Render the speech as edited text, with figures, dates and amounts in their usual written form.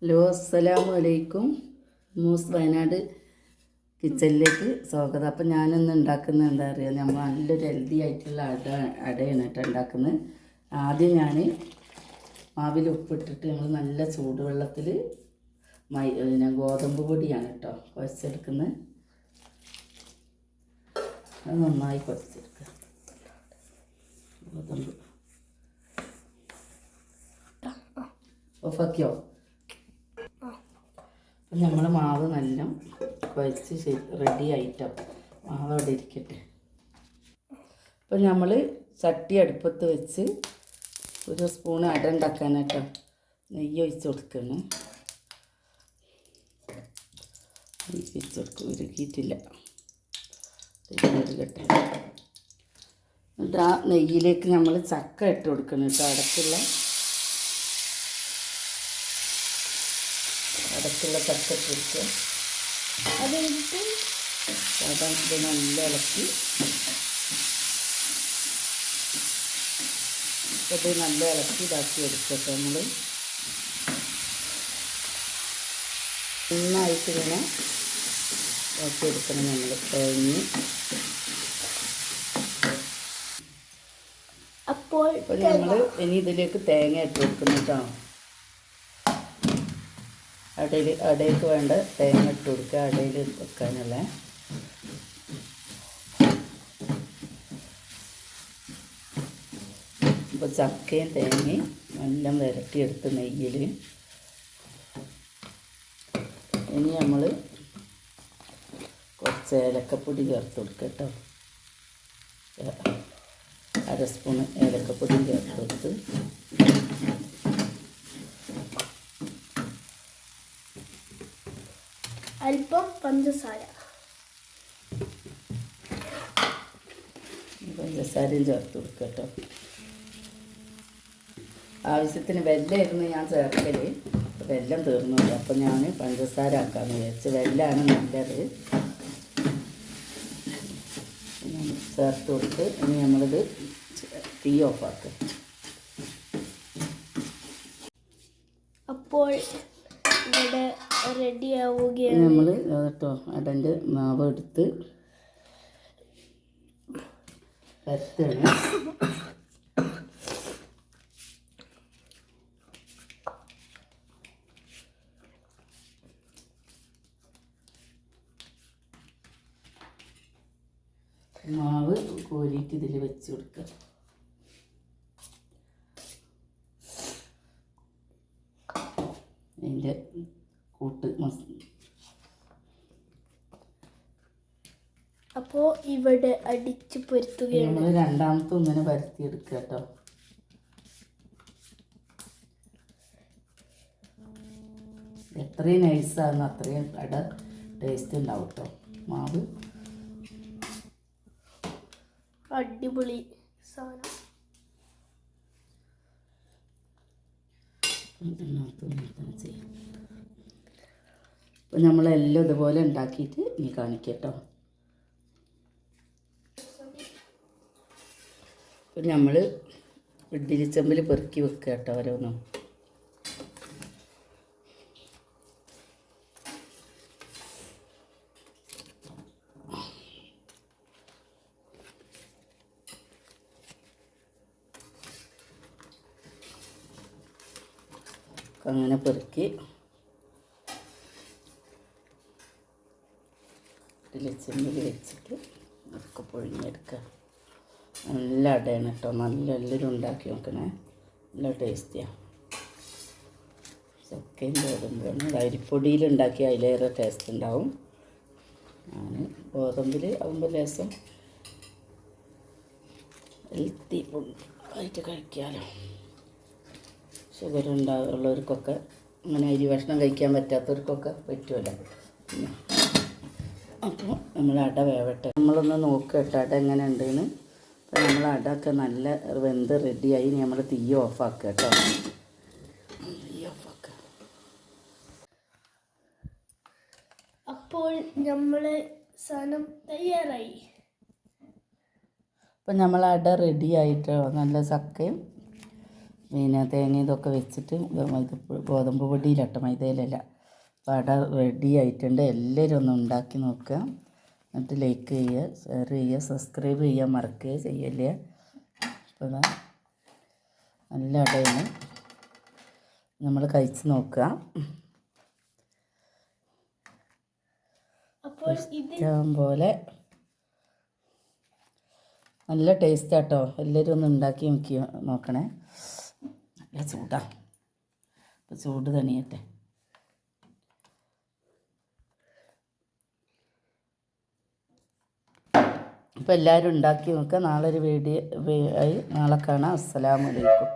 Hello, അസ്സലാമു അലൈക്കും. മൂസ് വയനാട് കിച്ചണിലേക്ക് സ്വാഗതം. അപ്പം ഞാനിന്ന് ഉണ്ടാക്കുന്നത് എന്താ പറയുക, നമ്മൾ നല്ലൊരു ഹെൽത്തി ആയിട്ടുള്ള അടയാണ് കേട്ടോ ഉണ്ടാക്കുന്നത്. ആദ്യം ഞാൻ മാവിൽ ഉപ്പിട്ടിട്ട് നമ്മൾ നല്ല ചൂടുവെള്ളത്തിൽ ഗോതമ്പ് പൊടിയാണ് കേട്ടോ കുഴച്ചെടുക്കുന്നത്. അത് നന്നായി കുഴച്ചെടുക്കുക. ഗോതമ്പ് ഓഫാക്കിയോ? അപ്പം നമ്മൾ മാവ് നല്ല കുഴച്ച് റെഡി ആയിട്ടോ. മാവ് അവിടെ ഇരിക്കട്ടെ. അപ്പം നമ്മൾ ചട്ടി അടുപ്പത്ത് വെച്ച് ഒരു സ്പൂൺ അട ഉണ്ടാക്കാനായിട്ടോ നെയ്യ് ഒഴിച്ച് കൊടുക്കണം. നെയ്യ് ഒഴിച്ച് കൊടുക്കും, ഉരുക്കിയിട്ടില്ല, ഉരുകട്ടെ. എന്നിട്ട് ആ നെയ്യിലേക്ക് നമ്മൾ ചക്ക ഇട്ട് കൊടുക്കണം കേട്ടോ. അടക്കുള്ള ചക്ക ഇട്ട് കൊടുക്കുക. അത് കഴിഞ്ഞിട്ട് ഇത് നല്ല ഇളക്കി, ഇത് നല്ല ഇളക്കി ഇതാക്കി എടുക്കട്ടെ. നമ്മൾ നന്നായിട്ട് ഇങ്ങനെ ഇതാക്കി എടുക്കണം. നമ്മൾ തേങ്ങി അപ്പോൾ നമ്മൾ ഇനി ഇതിലേക്ക് തേങ്ങ ഇട്ട് കൊടുക്കണം കേട്ടോ. അടയിലേക്ക് വേണ്ട തേങ്ങ ഇട്ട് കൊടുക്കുക, അടയിൽ വെക്കാനുള്ള. ഇപ്പോൾ ചക്കയും തേങ്ങയും എല്ലാം വരട്ടിയെടുത്ത് നെയ്യിൽ. ഇനി നമ്മൾ കുറച്ച് ഏലക്കപ്പൊടി ചേർത്ത് കൊടുക്കുക കേട്ടോ. 1/2 സ്പൂൺ ഏലക്കപ്പൊടി ചേർത്ത് കൊടുത്ത് അല്പം പഞ്ചസാരയും ചേർത്ത് കൊടുക്കുക കേട്ടോ. ആവശ്യത്തിന് വെല്ലമായിരുന്നു ഞാൻ ചേർക്കൽ, വെല്ലം തീർന്നില്ല. അപ്പം ഞാൻ പഞ്ചസാര ആക്കാമെന്ന് വിചാരിച്ചു. വെല്ലമാണ് നല്ലത്. ചേർത്ത് കൊടുത്ത് ഇനി നമ്മളിത് തീ ഓഫാക്കുക. അപ്പോൾ ഇവിടെ റെഡി ആവുകയാണ്. നമ്മൾ കേട്ടോ അടൻ്റെ മാവ് എടുത്ത് പരത്താണ്. മാവ് കോരിയിട്ട് ഇതിൽ വെച്ച് കൊടുക്കുക. അതിൻ്റെ കൂട്ട് അപ്പോൾ ഇവിടെ അടിച്ച് പൊരുത്തുകയാണ്. നമ്മൾ രണ്ടാമത്തെ ഒന്നിനെ പരത്തിയെടുക്കുക കേട്ടോ. എത്രയും നൈസാകുന്നു അത്രയും അട ടേസ്റ്റ് ഉണ്ടാവും കേട്ടോ. മാവ് അടിപൊളി സാധനം. ചെയ്യാം. അപ്പം നമ്മളെല്ലാം ഇതുപോലെ ഉണ്ടാക്കിയിട്ട് ഇനി കാണിക്കാം കേട്ടോ. അപ്പം നമ്മൾ ഇഡ്ഡലി ചെമ്പിൽ പെറുക്കി വെക്കുക കേട്ടോ ഓരോന്നും. അങ്ങനെ പെറുക്കി ചെമ്പിൽ വെച്ചിട്ട് ഒക്കെ പൊഴിഞ്ഞെടുക്കുക. നല്ല അടയാണ് കേട്ടോ. നല്ല എല്ലാവരും ഉണ്ടാക്കി നോക്കണേ, നല്ല ടേസ്റ്റിയാണ്. ചക്കയും ഗോതമ്പാണ്. അരിപ്പൊടിയിൽ ഉണ്ടാക്കി അതിലേറെ ടേസ്റ്റ് ഉണ്ടാവും. ഞാൻ ഗോതമ്പിൽ ആകുമ്പോൾ ലേശം ഹെൽത്തി ഫുഡ് ആയിട്ട് കഴിക്കാമല്ലോ. ഷുഗർ ഉള്ളവർക്കൊക്കെ അങ്ങനെ അരി ഭക്ഷണം കഴിക്കാൻ പറ്റാത്തവർക്കൊക്കെ പറ്റുമല്ലോ. അപ്പോൾ നമ്മൾ അട വേവട്ടെ. നമ്മളൊന്ന് നോക്കുക കേട്ടോ അട എങ്ങനെ ഉണ്ടെന്ന്. അപ്പോൾ നമ്മൾ അടയൊക്കെ നല്ല വെന്ത് റെഡിയായി. നമ്മൾ തീ ഓഫാക്കുക കേട്ടോ. തീ ഓഫാക്കുക. അപ്പോൾ നമ്മൾ സാധനം തയ്യാറായി. അപ്പം നമ്മൾ അട റെഡി ആയിട്ടോ. നല്ല ചക്കയും പിന്നെ തേങ്ങ ഇതൊക്കെ വെച്ചിട്ട് ഇത് ഗോതമ്പ് പൊടിയിലട്ട മൈദയിലല്ല. അപ്പോൾ അട റെഡി ആയിട്ടുണ്ട്. എല്ലാവരും ഒന്ന് ഉണ്ടാക്കി നോക്കുക. എന്നിട്ട് ലൈക്ക് ചെയ്യുക, ഷെയർ ചെയ്യുക, സബ്സ്ക്രൈബ് ചെയ്യുക മറക്കുകയോ ചെയ്യല്ലേ. അപ്പോൾ നല്ല അടയാണ്, നമ്മൾ കഴിച്ച് നോക്കുക. അപ്പോൾ ഇഷ്ടം പോലെ നല്ല ടേസ്റ്റാട്ടോ. എല്ലാവരും ഒന്ന് ഉണ്ടാക്കി നോക്കണേ. നല്ല ചൂടാണ്, അപ്പോൾ ചൂട് തണിയട്ടെ. അപ്പോൾ എല്ലാവരും ഉണ്ടാക്കി നോക്കുക. നാളെ ഒരു വീഡിയോ ആയി നാളെ കാണാം. അസ്സലാമു അലൈക്കും.